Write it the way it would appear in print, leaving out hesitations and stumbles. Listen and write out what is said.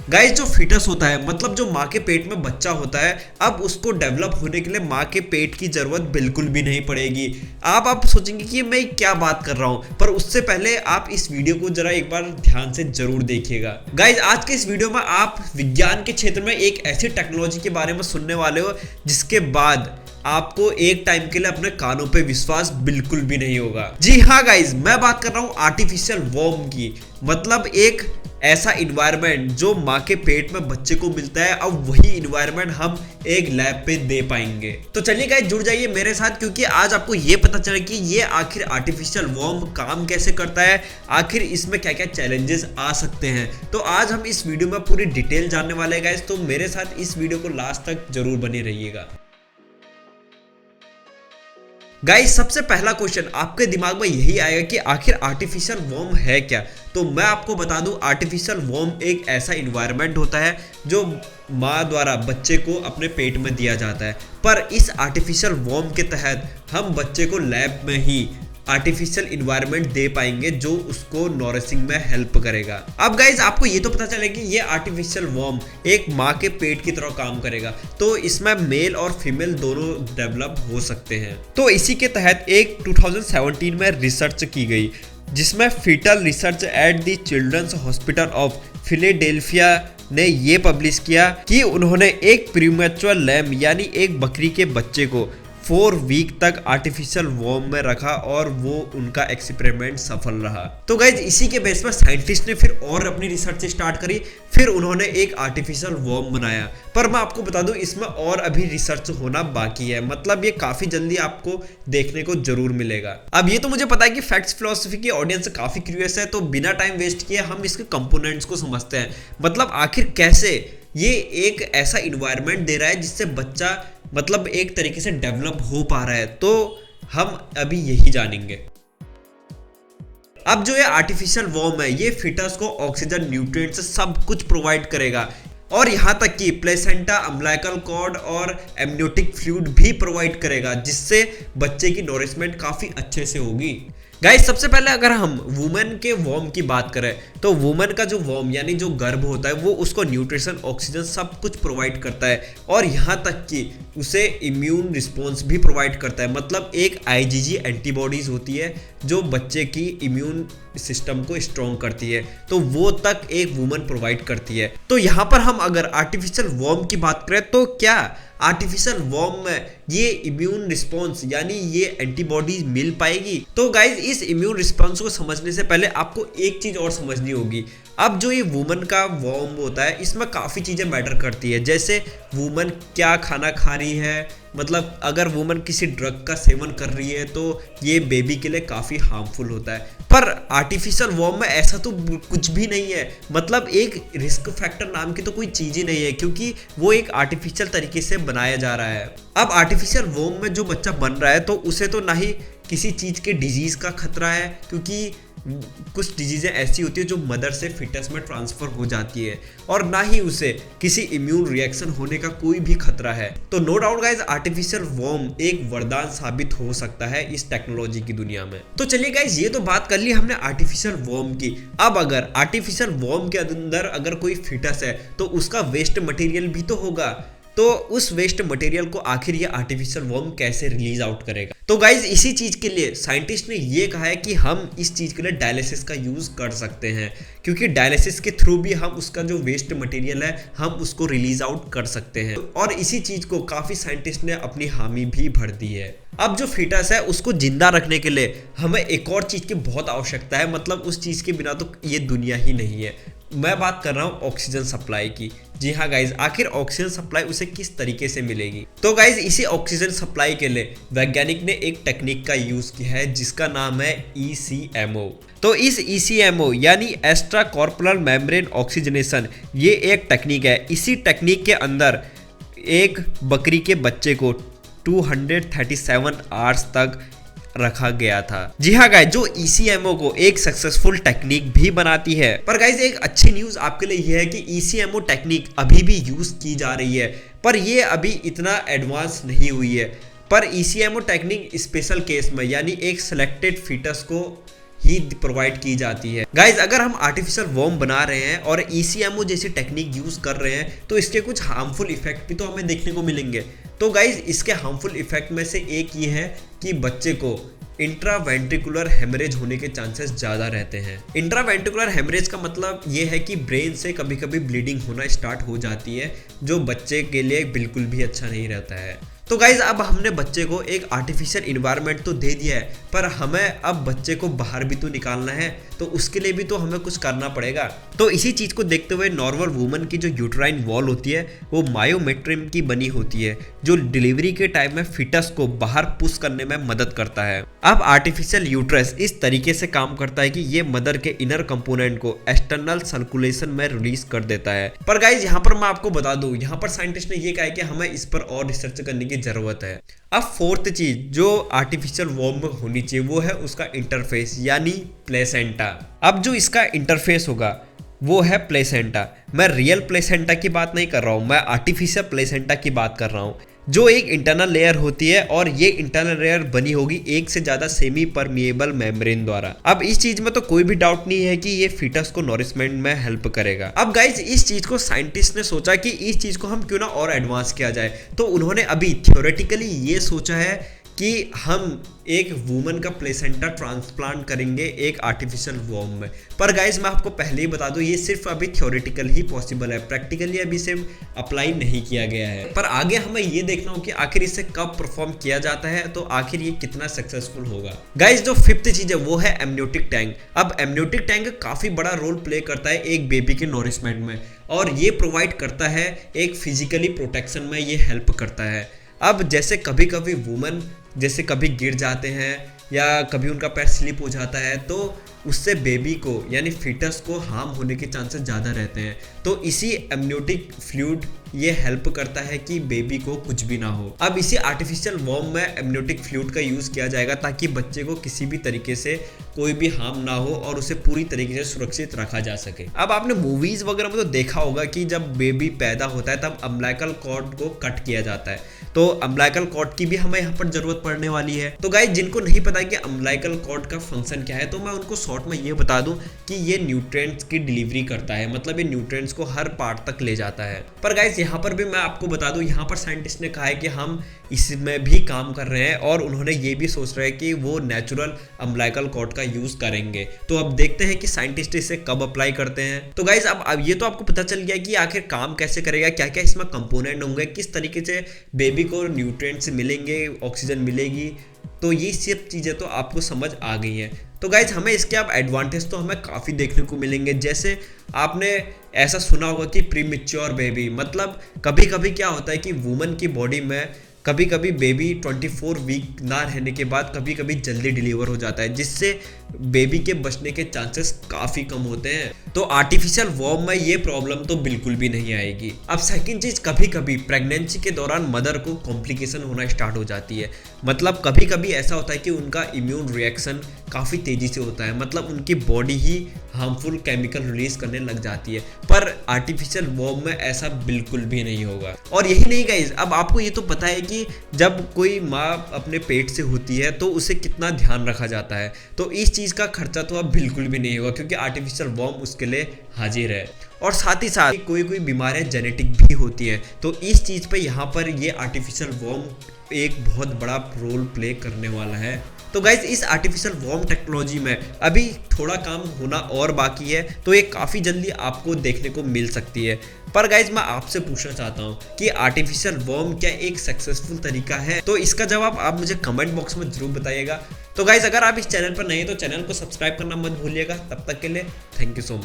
Guys जो foetus होता है मतलब जो माँ के पेट में बच्चा होता है, अब उसको डेवलप होने के लिए माँ के पेट की जरूरत बिल्कुल भी नहीं पड़ेगी। आप सोचेंगे कि मैं क्या बात कर रहा हूँ, पर उससे पहले आप इस वीडियो को जरा एक बार ध्यान से जरूर देखिएगा। गाइस आज के इस वीडियो में आप विज्ञान के क्षेत्र में एक ऐसी टेक्नोलॉजी के बारे में सुनने वाले हो जिसके बाद आपको एक टाइम के लिए अपने कानों पे विश्वास बिल्कुल भी नहीं होगा। जी हाँ गाइज, मैं बात कर रहा हूँ आर्टिफिशियल वॉर्म की। मतलब एक ऐसा इन्वायरमेंट जो माँ के पेट में बच्चे को मिलता है, अब वही इन्वायरमेंट हम एक लैब पे दे पाएंगे। तो चलिए गाइस जुड़ जाइए मेरे साथ, क्योंकि आज आपको ये पता चले कि ये आखिर आर्टिफिशियल वॉर्म काम कैसे करता है, आखिर इसमें क्या क्या चैलेंजेस आ सकते हैं। तो आज हम इस वीडियो में पूरी डिटेल जानने वाले हैं गाइस, तो मेरे साथ इस वीडियो को लास्ट तक जरूर बने रहिएगा। गाइस सबसे पहला क्वेश्चन आपके दिमाग में यही आएगा कि आखिर आर्टिफिशियल वॉर्म है क्या। तो मैं आपको बता दूं, आर्टिफिशियल वॉर्म एक ऐसा इन्वायरमेंट होता है जो माँ द्वारा बच्चे को अपने पेट में दिया जाता है। पर इस आर्टिफिशियल वॉर्म के तहत हम बच्चे को लैब में ही आर्टिफिशियल इन्वायरमेंट दे पाएंगे जो उसको नॉरिशिंग में हेल्प करेगा। अब गाइज आपको ये तो पता चले कि ये आर्टिफिशियल वॉर्म एक माँ के पेट की तरह काम करेगा, तो इसमें मेल और फीमेल दोनों डेवलप हो सकते हैं। तो इसी के तहत एक 2017 में रिसर्च की गई जिसमें fetal research at the children's hospital of Philadelphia ने ये पब्लिश किया कि उन्होंने एक प्रीमैच्योर लैम यानी एक बकरी के बच्चे को 4 वीक तक आर्टिफिशियल वॉर्म में रखा और वो उनका एक्सपेरिमेंट सफल रहा। तो गाइज इसी के बेस पर साइंटिस्ट ने फिर और अपनी रिसर्च स्टार्ट करी, फिर उन्होंने एक आर्टिफिशियल वॉर्म बनाया। पर मैं आपको बता दूं इसमें और अभी रिसर्च होना बाकी है, मतलब ये काफी जल्दी आपको देखने को जरूर मिलेगा। अब ये तो मुझे पता है कि फैक्ट्स फिलोसफी की ऑडियंस काफी क्यूरियस है, तो बिना टाइम वेस्ट किए हम इसके कंपोनेंट्स को समझते हैं। मतलब आखिर कैसे ये एक ऐसा इन्वायरमेंट दे रहा है जिससे बच्चा मतलब एक तरीके से डेवलप हो पा रहा है, तो हम अभी यही जानेंगे। अब जो ये आर्टिफिशियल वॉर्म है ये फिटस को ऑक्सीजन, न्यूट्रिएंट्स सब कुछ प्रोवाइड करेगा और यहाँ तक कि प्लेसेंटा, अम्बिलिकल कॉर्ड और एमनियोटिक फ्लूइड भी प्रोवाइड करेगा, जिससे बच्चे की नॉरिशमेंट काफी अच्छे से होगी। गाइस सबसे पहले अगर हम वुमेन के वॉर्म की बात करें तो वुमेन का जो वॉर्म यानी जो गर्भ होता है वो उसको न्यूट्रिशन, ऑक्सीजन सब कुछ प्रोवाइड करता है और यहाँ तक कि उसे इम्यून रिस्पॉन्स भी प्रोवाइड करता है। मतलब एक आईजीजी एंटीबॉडीज होती है जो बच्चे की इम्यून सिस्टम को स्ट्रॉन्ग करती है, तो वो तक एक वुमन प्रोवाइड करती है। तो यहाँ पर हम अगर आर्टिफिशियल वॉर्म की बात करें तो क्या आर्टिफिशियल वॉर्म में ये इम्यून रिस्पॉन्स यानी ये एंटीबॉडीज मिल पाएगी? तो गाइज इस इम्यून रिस्पॉन्स को समझने से पहले आपको एक चीज और समझनी होगी। अब जो ये वुमन का वॉर्म होता है इसमें काफ़ी चीज़ें मैटर करती है, जैसे वुमन क्या खाना खा रही है। मतलब अगर वुमन किसी ड्रग का सेवन कर रही है तो ये बेबी के लिए काफ़ी हार्मफुल होता है। पर आर्टिफिशियल वॉर्म में ऐसा तो कुछ भी नहीं है, मतलब एक रिस्क फैक्टर नाम की तो कोई चीज़ ही नहीं है, क्योंकि वो एक आर्टिफिशियल तरीके से बनाया जा रहा है। अब आर्टिफिशियल वॉर्म में जो बच्चा बन रहा है तो उसे तो ना ही किसी चीज़ के डिजीज़ का खतरा है, क्योंकि कुछ डिजीज़ें ऐसी होती है जो मदर से फिटस में ट्रांसफ़र हो जाती है, और ना ही उसे किसी इम्यून रिएक्शन होने का कोई भी खतरा है। तो no doubt guys artificial worm एक वरदान साबित हो सकता है इस टेक्नोलॉजी की दुनिया में। तो चलिए गाइज ये तो बात कर ली हमने आर्टिफिशियल वॉर्म की। अब अगर आर्टिफिशियल वॉर्म के अंदर अगर कोई फिटस है तो उसका वेस्ट मटेरियल भी तो होगा, तो उस वेस्ट मटेरियल को आखिर ये आर्टिफिशियल वॉर्म कैसे रिलीज आउट करेगा? तो गाइज इसी चीज के लिए साइंटिस्ट ने ये कहा है कि हम इस चीज के लिए डायलिसिस का यूज कर सकते हैं, क्योंकि डायलिसिस के थ्रू भी हम उसका जो वेस्ट मटेरियल है हम उसको रिलीज आउट कर सकते हैं। और इसी चीज को काफी साइंटिस्ट ने अपनी हामी भी भर दी है। अब जो फिटस है उसको जिंदा रखने के लिए हमें एक और चीज की बहुत आवश्यकता है, मतलब उस चीज के बिना तो ये दुनिया ही नहीं है। मैं बात कर रहा हूँ ऑक्सीजन सप्लाई की। जी हाँ गाइज, आखिर ऑक्सीजन सप्लाई उसे किस तरीके से मिलेगी? तो गाइज इसी ऑक्सीजन सप्लाई के लिए वैज्ञानिक ने एक टेक्निक का यूज किया है जिसका नाम है ECMO। तो इस ECMO यानी एक्स्ट्रा कॉर्पोरल मेम्ब्रेन ऑक्सीजनेशन, ये एक टेक्निक है। इसी टेक्निक के अंदर एक बकरी के बच्चे को 237 आवर्स तक रखा गया था। जी हाँ गाइज, जो ECMO को एक सक्सेसफुल टेक्निक भी बनाती है। पर गाइज एक अच्छी न्यूज आपके लिए यह है कि ECMO टेक्निक अभी भी यूज की जा रही है, पर ये अभी इतना एडवांस नहीं हुई है। पर ECMO टेक्निक स्पेशल केस में यानी एक सिलेक्टेड फिटस को ही प्रोवाइड की जाती है। गाइज अगर हम आर्टिफिशियल वॉर्म बना रहे हैं और ECMO जैसी टेक्निक यूज कर रहे हैं तो इसके कुछ हार्मफुल इफेक्ट भी तो हमें देखने को मिलेंगे। तो गाइज इसके हार्मफुल इफेक्ट में से एक ये है कि बच्चे को इंट्रावेंट्रिकुलर हेमरेज होने के चांसेस ज़्यादा रहते हैं। इंट्रावेंट्रिकुलर हेमरेज का मतलब ये है कि ब्रेन से कभी कभी ब्लीडिंग होना स्टार्ट हो जाती है, जो बच्चे के लिए बिल्कुल भी अच्छा नहीं रहता है। तो गाइज अब हमने बच्चे को एक आर्टिफिशियल इन्वायरमेंट तो दे दिया है, पर हमें अब बच्चे को बाहर भी तो निकालना है, तो उसके लिए भी तो हमें कुछ करना पड़ेगा। तो इसी चीज़ को देखते हुए नॉर्मल वुमन की जो यूट्राइन वॉल होती है वो मायोमेट्रियम की बनी होती है, जो डिलीवरी के टाइम में फिटस को बाहर पुश करने में मदद करता है। अब आर्टिफिशियल यूट्रस इस तरीके से काम करता है कि ये मदर के इनर कंपोनेंट को एक्सटर्नल सर्कुलेशन में रिलीज कर देता है। पर गाइज यहाँ पर मैं आपको बता दूं, यहाँ पर साइंटिस्ट ने ये कहा है कि हमें इस पर और रिसर्च करने की जरूरत है। अब फोर्थ चीज जो आर्टिफिशियल वॉर्म में होनी चाहिए वो है उसका इंटरफेस यानी प्लेसेंटा। अब जो इसका इंटरफेस होगा वो है प्लेसेंटा। मैं रियल प्लेसेंटा की बात नहीं कर रहा हूं, मैं आर्टिफिशियल प्लेसेंटा की बात कर रहा हूं, जो एक इंटरनल लेयर होती है और ये इंटरनल लेयर बनी होगी एक से ज्यादा सेमी परमिएबल मेम्ब्रेन द्वारा। अब इस चीज में तो कोई भी डाउट नहीं है कि ये फीटस को नॉरिशमेंट में हेल्प करेगा। अब गाइज इस चीज को साइंटिस्ट ने सोचा कि इस चीज को हम क्यों ना और एडवांस किया जाए, तो उन्होंने अभी थ्योरेटिकली ये सोचा है कि हम एक वुमन का प्लेसेंटा ट्रांसप्लांट करेंगे एक आर्टिफिशियल वॉर्म में। पर गाइज मैं आपको पहले ही बता दूं ये सिर्फ अभी थ्योरेटिकल ही पॉसिबल है, प्रैक्टिकली अभी से अप्लाई नहीं किया गया है। पर आगे हमें ये देखना हो कि आखिर इसे कब परफॉर्म किया जाता है, तो आखिर ये कितना सक्सेसफुल होगा। गाइज जो फिफ्थ चीज है वो है एमनियोटिक टैंक। अब एमनियोटिक टैंक काफी बड़ा रोल प्ले करता है एक बेबी के नॉरिशमेंट में, और ये प्रोवाइड करता है एक फिजिकली प्रोटेक्शन में, ये हेल्प करता है। अब जैसे कभी कभी वुमन जैसे कभी गिर जाते हैं या कभी उनका पैर स्लिप हो जाता है, तो उससे बेबी को यानी फिटस को हार्म होने के चांसेस ज़्यादा रहते हैं। तो इसी एमनियोटिक फ्लूइड ये हेल्प करता है कि बेबी को कुछ भी ना हो। अब इसी आर्टिफिशियल वॉर्म में एमनियोटिक फ्लूइड का यूज़ किया जाएगा ताकि बच्चे को किसी भी तरीके से कोई भी हार्म ना हो और उसे पूरी तरीके से सुरक्षित रखा जा सके। अब आपने मूवीज़ वगैरह में तो देखा होगा कि जब बेबी पैदा होता है तब अम्बिलिकल कॉर्ड को कट किया जाता है, तो अम्बिलिकल कॉर्ड की भी हमें यहाँ पर जरूरत पड़ने वाली है। तो गाइस जिनको नहीं पता कि अम्बिलिकल कॉर्ड का फंक्शन क्या है, तो मैं उनको शॉर्ट में ये बता दूं कि ये न्यूट्रिएंट्स की डिलीवरी करता है, मतलब ये न्यूट्रिएंट्स को हर पार्ट तक ले जाता है। पर गाइस यहाँ पर भी मैं आपको बता दूं, यहाँ पर साइंटिस्ट ने कहा है कि हम इसमें भी काम कर रहे हैं और उन्होंने ये भी सोच रहे हैं कि वो नेचुरल अम्बिलिकल कॉर्ड का यूज करेंगे। तो अब देखते हैं कि साइंटिस्ट इसे कब अप्लाई करते हैं। तो गाइस अब ये तो आपको पता चल गया कि आखिर काम कैसे करेगा, क्या क्या इसमें कंपोनेंट होंगे, किस तरीके से बेबी को न्यूट्रिएंट्स मिलेंगे, ऑक्सीजन मिलेगी, तो ये सब चीज़ें तो आपको समझ आ गई हैं। तो गाइज हमें इसके अब एडवांटेज तो हमें काफ़ी देखने को मिलेंगे। जैसे आपने ऐसा सुना होगा कि प्रीमेच्योर बेबी, मतलब कभी कभी क्या होता है कि वुमन की बॉडी में कभी कभी बेबी 24 वीक ना रहने के बाद कभी कभी जल्दी डिलीवर हो जाता है, जिससे बेबी के बचने के चांसेस काफ़ी कम होते हैं। तो आर्टिफिशियल वॉर्म में ये प्रॉब्लम तो बिल्कुल भी नहीं आएगी। अब सेकंड चीज़, कभी कभी प्रेगनेंसी के दौरान मदर को कॉम्प्लिकेशन होना स्टार्ट हो जाती है। मतलब कभी कभी ऐसा होता है कि उनका इम्यून रिएक्शन काफ़ी तेज़ी से होता है, मतलब उनकी बॉडी ही हार्मफुल केमिकल रिलीज करने लग जाती है। पर आर्टिफिशियल वॉर्म में ऐसा बिल्कुल भी नहीं होगा। और यही नहीं गाइस, अब आपको ये तो पता है कि जब कोई माँ अपने पेट से होती है तो उसे कितना ध्यान रखा जाता है, तो इस चीज़ का खर्चा तो अब बिल्कुल भी नहीं होगा क्योंकि आर्टिफिशियल वॉर्म उसके लिए हाजिर है। और साथ ही साथ कोई बीमारियां जेनेटिक भी होती हैं, तो इस चीज़ पे यहाँ पर ये आर्टिफिशियल वॉर्म एक बहुत बड़ा रोल प्ले करने वाला है। तो गाइज इस आर्टिफिशियल वॉर्म टेक्नोलॉजी में अभी थोड़ा काम होना और बाकी है, तो ये काफ़ी जल्दी आपको देखने को मिल सकती है। पर गाइज मैं आपसे पूछना चाहता हूँ कि आर्टिफिशियल वॉर्म क्या एक सक्सेसफुल तरीका है? तो इसका जवाब आप मुझे कमेंट बॉक्स में जरूर बताइएगा। तो गाइज अगर आप इस चैनल पर नए हैं तो चैनल को सब्सक्राइब करना मत भूलिएगा। तब तक के लिए थैंक यू सो मच।